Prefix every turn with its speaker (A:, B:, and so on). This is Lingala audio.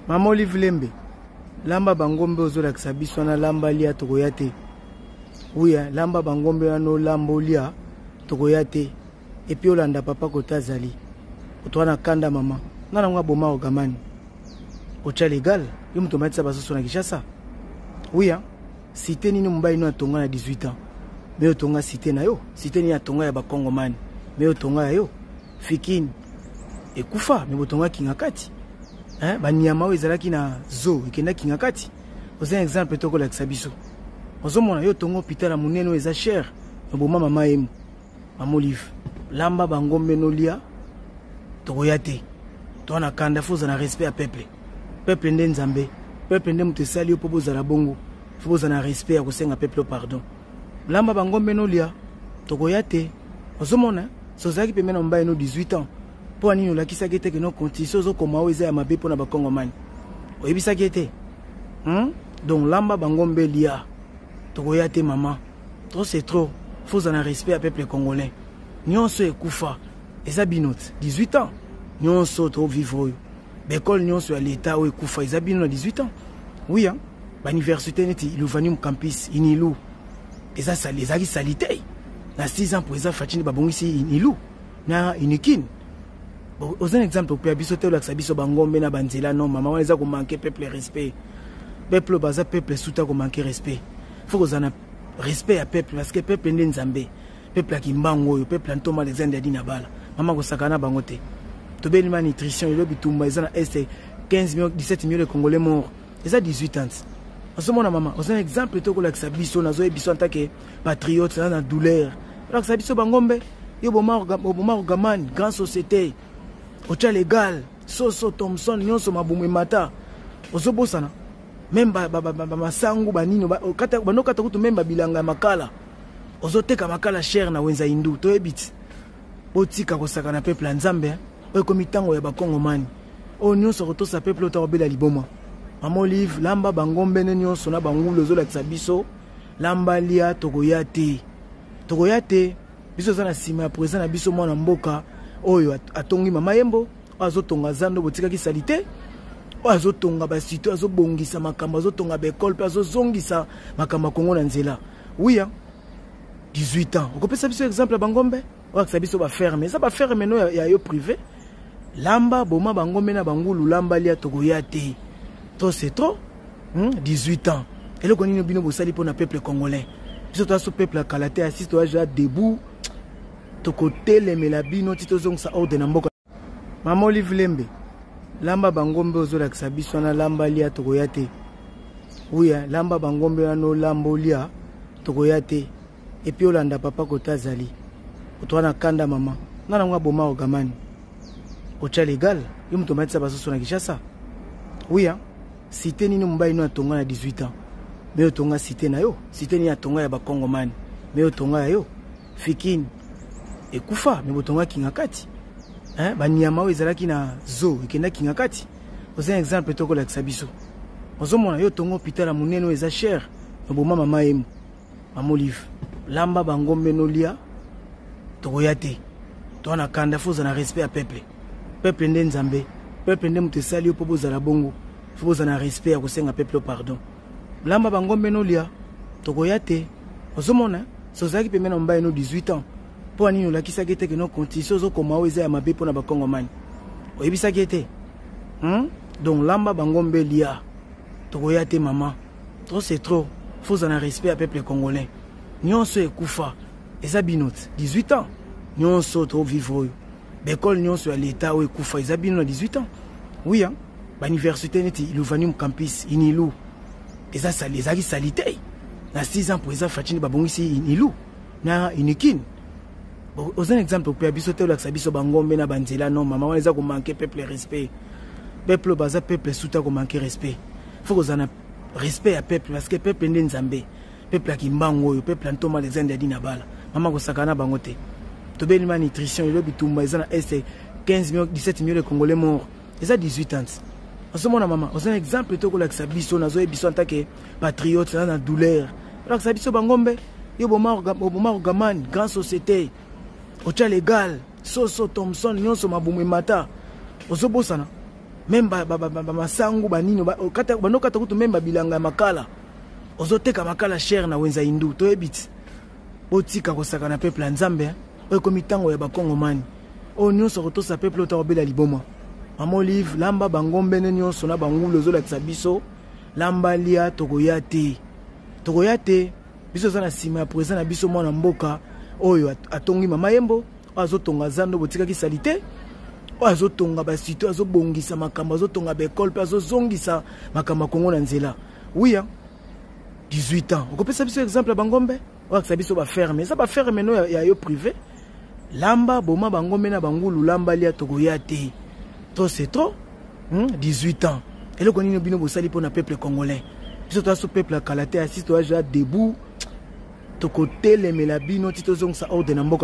A: Maman Olive Lembe, lamba bangombe ozola kisabiso na lamba lia tokoyate. Oui, lamba bangombe no lambo lia tokoyate. Et puis olanda papa kota zali. Otwana kanda mama. Nana nga boma ogamani. Ocha légal, yo mutomati sa basoso na Kishasa. Oui, cité ni mumbai no atonga na 18 ans. Mais otonga cité na yo, cité ni atonga ya bakongomani. Mais otonga ya yo. Fikini ekufa me botonga kingakati. Banyama oyo ezalaki na zo ekenda kingakati. Oza exemple toko la kisabiso. Ozomona yo tongo hôpital monene eza cher. Oboma mama emu. Mama Olive. Lamba bangombe no lia tokoyate. Tona kanda foza na respect à peuple. Peuple nde nzambe. Peuple nde mutesali opo bozala bongo. Foza na respect ya kosenga peuple pardon. Lamba bangombe no lia tokoyate. Ozomona sozaki pe mena mbaye no 18 ans. Pour nous, la qui s'est que nos conditions comme Maoïse à ma bé pour la Bacongomani. Oui, ça qui était. Donc, lamba bangombe lia. Togoyate maman. Trop c'est trop. Faut en respect à peuple congolais. Nyon se koufa. Et ça binote. 18 ans. Nyon se trop vivre. L'école nyon se à l'état où koufa. Ils habitent 18 ans. Oui, hein. L'université n'est il ouvre campus. Inilou. Et ça les a salité. Na 6 ans pour les affatines babong ici. Inilou. Na inikin. Aux un exemple, pour abisoter la sabiso bangombe na banzela non maman les a ko manquer peuple respect. Peuple baza peuple souta ko manquer respect. Faut que on respect à peuple parce que peuple ndi nzambe. Peuple ki mbango yo peuple ntoma Alexander dina bala. Maman ko sakana bangote. To beli ma nutrition yo bitumba ezana est 15 millions 17 millions de Congolais morts. Eza 18 ans. En ce moment maman, aux un exemple to ko la sabiso na zo ebiso antake patriote na douleur. La sabiso bangombe yo boma gamani grande société. Ocha légal, Soso Thompson, nyonso mabumu mata. Ozobosana. Même masangu banino banokata kutu même bilanga makala. Ozoteka makala cher na wenza hindu to ebit. Botika kosaka na peuple nzambe. O komitango ya bakongomani. O nyonso kotosa peuple otobela liboma. Mama Olive lamba bangombe nyonso na bangulo zola kisabiso. Lamba lia togoyate. Togoyate biso zana sima présent na biso mwana mboka. Oyo atongi mama yembo azotonga zando botika ki salite azotonga basito azobongisa makamba azotonga bekol pe azozongisa makamba kongo na nzela oui 18 ans okopesa biso exemple bangombe okasa biso ba ferme ça ba ferme no ya yo privé lamba boma bangombe na bangulu lamba lia tokoyate to c'est trop 18 ans et le konino bino bosali pour na peuple congolais biso to aso peuple kalate assiste oja debout Tokote le melabino tito zong sa ode na mboka. Mama Olive Lembe. Lamba bangombe ozola kisabiso na lamba lia tokoyate. Oui, lamba bangombe no lambo lia tokoyate. Et puis olanda papa kota zali. Otwana kanda mama. Nana nga boma ogamani. Ocha légal, yo mutomati sa basoso na Kishasa. Oui, hein. Cité ni mumbai no atonga na 18 ans. Mais otonga cité na yo, cité ni atonga ya bakongomani. Mais otonga ya yo. Fikini ekufa me botonga kingakati. Banyama oyo ezalaki na zo ekenda kingakati. Oza exemple toko la kisabiso. Ozomona yo tongo hôpital monene oyo eza cher. Oboma mama emu. Mama Olive. Lamba bangombe no lia tokoyate. Tona kanda foza na respect à peuple. Peuple nde nzambe. Peuple nde mutesali opo bozala bongo. Foza na respect ya kosenga peuple pardon. Lamba bangombe no lia tokoyate. Ozomona sozaki pe mena mbaye no 18 ans. Pour nous, la qui s'est que nos conditions comme Maoïse à ma bé pour la Bacongomani. Oui, ça qui était. Donc, lamba bangombe lia. Togoyate maman. Trop c'est trop. Faut en respect à peuple congolais. Nyon se koufa. Et ça binote. 18 ans. Nyon se trop vivre. L'école nyon se à l'état où koufa. Ils habitent 18 ans. Oui, hein. L'université n'est il ouvre campus. Inilou. Et ça les a salité. Na 6 ans pour les affatines babong ici. Inilou. Na inikin. Aux un exemple, pour abisoter la sabiso bangombe na banzela non maman les a ko manquer peuple respect. Peuple baza peuple souta ko manquer respect. Faut que on respect à peuple parce que peuple ndi nzambe. Peuple ki mbango yo peuple ntoma Alexander dina bala. Maman ko sakana bangote. To beli ma nutrition yo bitumba ezana est 15 millions 17 millions de Congolais morts. Eza 18 ans. En ce moment maman, aux un exemple to ko la sabiso na zo ebiso antake patriote na douleur. La sabiso bangombe yo boma gamani grande société. Ocha légal, Soso Thompson, nyonso mabumu mata. Ozobosana. même masangu banino kata banokata kutu même bilanga makala ozoteka makala cher na wenza hindu to ebit botika kosaka na peuple nzambe o komi tango ya bakongomani o nyonso kotosa peuple otobela liboma mama Olive lamba bangombe ne nyonso na bangulo ozolakisa biso lamba lia tokoya te biso za na sima ya président na biso mwana mboka oyo atongi mama yembo azotonga zando botika ki salite azotonga basito azobongisa makambo azotonga bekol pe azozongisa makambo Kongo na nzela oui hein 18 ans okopesa biso exemple bangombe okakisa biso ba ferme ça ba ferme no ya yo privé lamba boma bangombe na bangulu lamba lia tokoya te to c'est trop 18 ans et le konino bino bosali pour na peuple congolais biso to aso peuple kalate assiste to aja debout to côté les melabino tito zongsa ordre na mboka